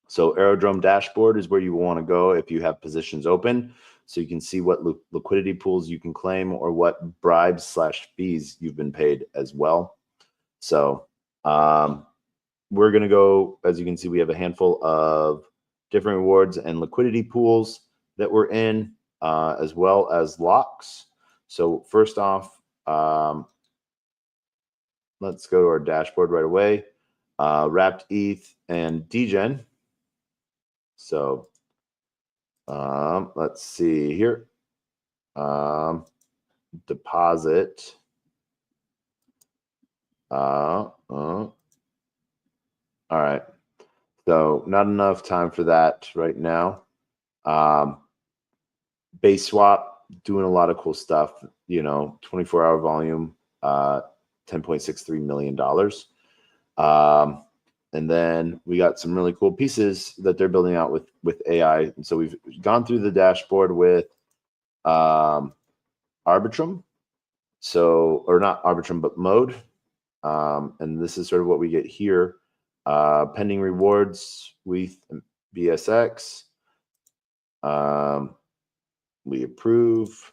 So Aerodrome dashboard is where you want to go if you have positions open. So you can see what liquidity pools you can claim or what bribes/fees you've been paid as well. So we're going to go, as you can see, we have a handful of different rewards and liquidity pools that we're in, as well as locks. So first off, let's go to our dashboard right away. Wrapped ETH and Degen. So let's see here. Deposit. All right. So not enough time for that right now. Base swap, doing a lot of cool stuff, 24-hour volume, $10.63 million. And then we got some really cool pieces that they're building out with AI. And so we've gone through the dashboard with Arbitrum. So, or not Arbitrum, but Mode. And this is sort of what we get here. Pending rewards with BSX. We approve.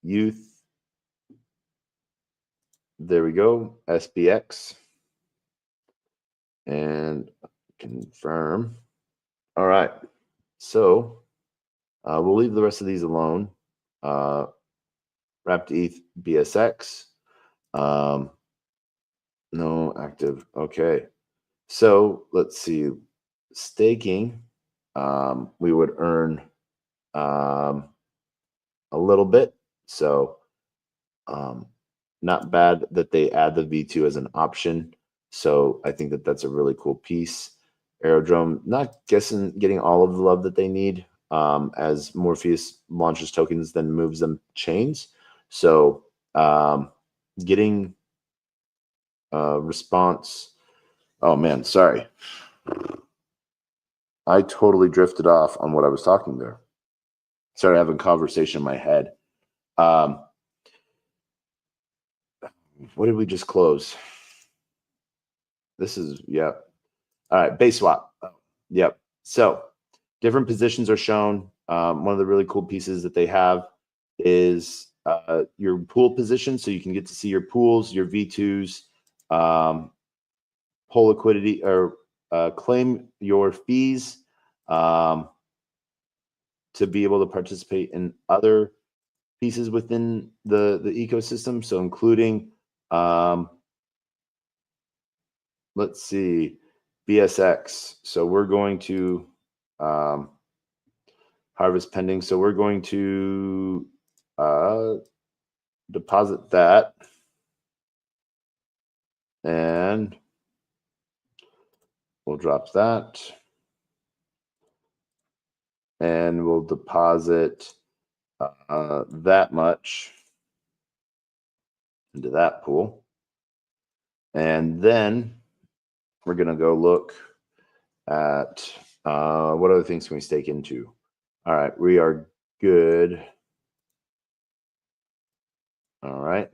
Youth. There we go. SBX. And confirm. All right. So we'll leave the rest of these alone. Wrapped ETH BSX. No active. Okay. So let's see. Staking, we would earn a little bit. So not bad that they add the V2 as an option. So I think that that's a really cool piece. Aerodrome, not getting all of the love that they need, as Morpheus launches tokens, then moves them chains. So getting response. Oh man, sorry. I totally drifted off on what I was talking there. Started having conversation in my head. What did we just close? This is, yeah. All right, base swap. Yep. So different positions are shown. One of the really cool pieces that they have is your pool position. So you can get to see your pools, your V2s, pool liquidity, or claim your fees to be able to participate in other pieces within the ecosystem. So including, let's see, BSX. So we're going to harvest pending. So we're going to deposit that. And we'll drop that. And we'll deposit that much into that pool. And then we're going to go look at what other things can we stake into. All right, we are good. All right.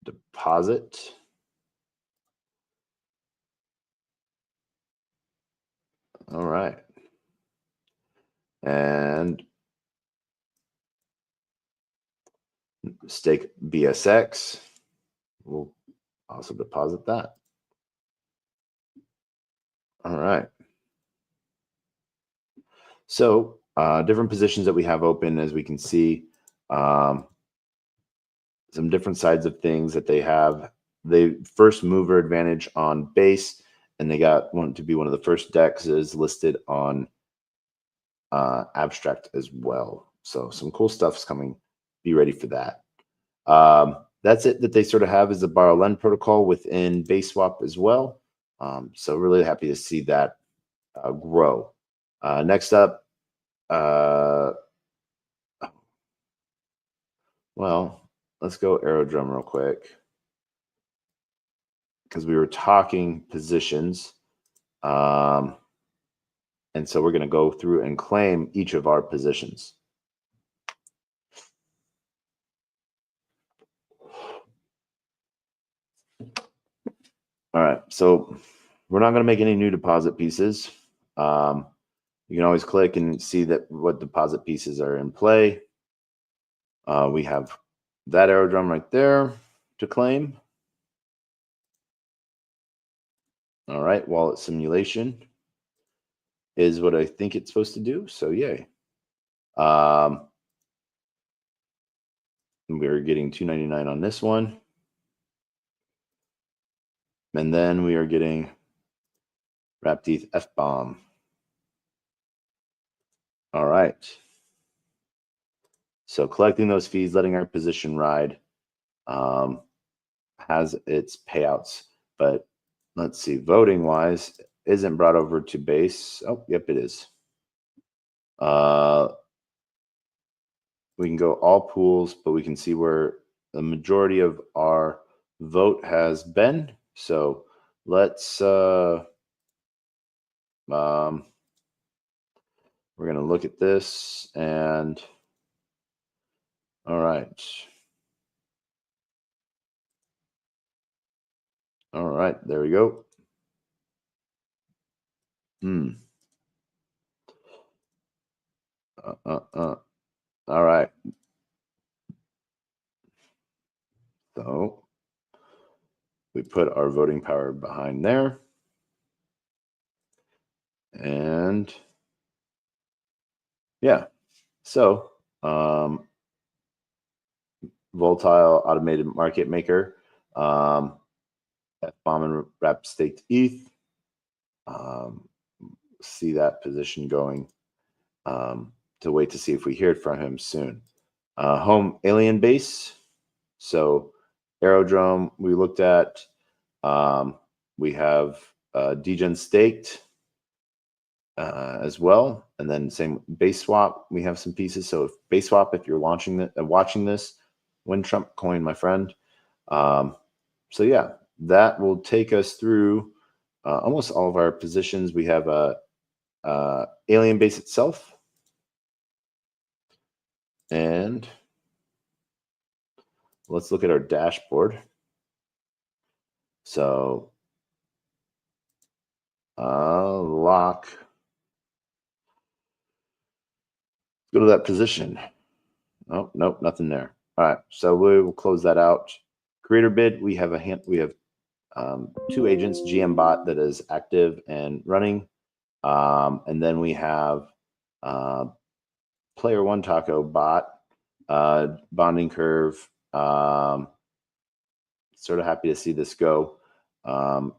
Deposit. All right. And stake BSX. We'll also deposit that. All right. So different positions that we have open, as we can see, some different sides of things that they have. They first mover advantage on base, and they want to be one of the first dexes listed on abstract as well. So some cool stuff's coming. Be ready for that. That's it that they sort of have is the borrow lend protocol within base swap as well. So really happy to see that grow. Next up, well, let's go Aerodrome real quick, because we were talking positions. And so we're going to go through and claim each of our positions. All right, so we're not going to make any new deposit pieces. You can always click and see that what deposit pieces are in play. We have that Aerodrome right there to claim. All right, wallet simulation is what I think it's supposed to do. So yay. We're getting $2.99 on this one. And then we are getting wrapped ETH F-bomb. All right. So collecting those fees, letting our position ride, has its payouts But let's see, voting wise, isn't brought over to base. Oh, yep, it is. We can go all pools, but we can see where the majority of our vote has been. So let's we're going to look at this and all right. All right, there we go. All right. So we put our voting power behind there. And yeah, so volatile automated market maker, F-bomb and wrap staked ETH. See that position going to wait to see if we hear it from him soon. Home alien base. So aerodrome we looked at. We have Degen staked as well, and then same base swap. We have some pieces. So if base swap, if you're watching this, win Trump coin, my friend. So yeah, that will take us through almost all of our positions. We have alien base itself, and let's look at our dashboard. So lock. Go to that position. Oh, nope, nothing there. All right, so we will close that out. Creator bid, we have two agents, GM bot that is active and running. And then we have player one Taco bot, bonding curve. Sort of happy to see this go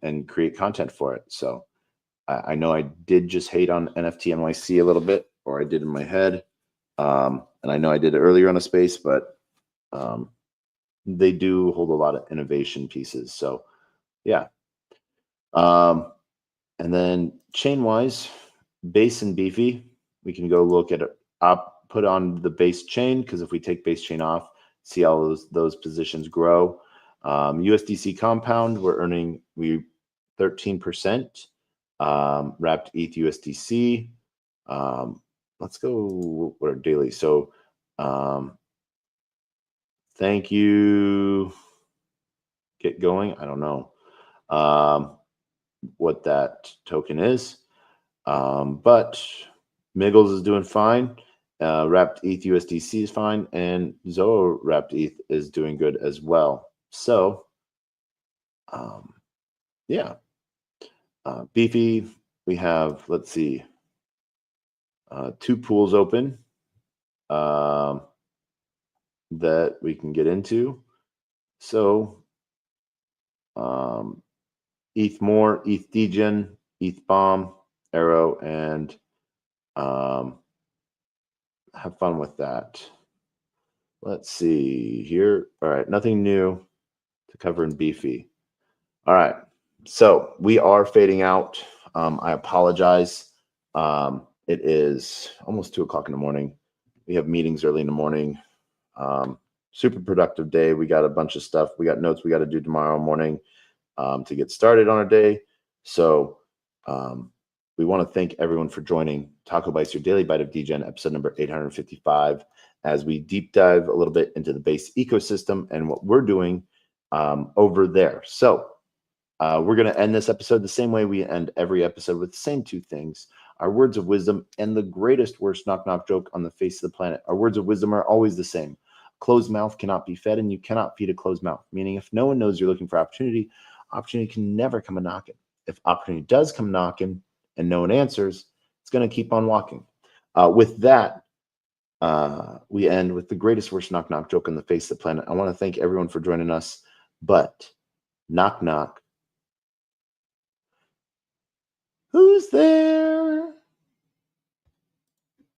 and create content for it. So I know I did just hate on NFT NYC a little bit, or I did in my head. And I know I did it earlier on a space, but they do hold a lot of innovation pieces. So yeah. And then chain wise, base and beefy, we can go look at it, put on the base chain, because if we take base chain off, see all those positions grow. USDC compound, we're earning 13%. Wrapped ETH USDC. Let's go what are daily. So thank you. Get going. I don't know what that token is. But Miggles is doing fine. Wrapped ETH USDC is fine, and Zoho wrapped ETH is doing good as well. So, yeah. Beefy, we have, let's see, two pools open that we can get into. So, ETH more, ETH Degen, ETH bomb, arrow, and have fun with that. Let's see here. All right, nothing new to cover in beefy. All right, so we are fading out. I apologize. It is almost 2 o'clock in the morning. We have meetings early in the morning. Super productive day. We got a bunch of stuff. We got notes we got to do tomorrow morning to get started on our day. So we want to thank everyone for joining TacoBytes, your daily bite of Degen, episode number 855, as we deep dive a little bit into the base ecosystem and what we're doing over there. So we're going to end this episode the same way we end every episode, with the same two things: our words of wisdom and the greatest worst knock-knock joke on the face of the planet. Our words of wisdom are always the same. Closed mouth cannot be fed, and you cannot feed a closed mouth. Meaning, if no one knows you're looking for opportunity, opportunity can never come a knocking. If opportunity does come knocking and no one answers, it's going to keep on walking. With that, we end with the greatest worst knock-knock joke on the face of the planet. I want to thank everyone for joining us, but knock knock. Who's there?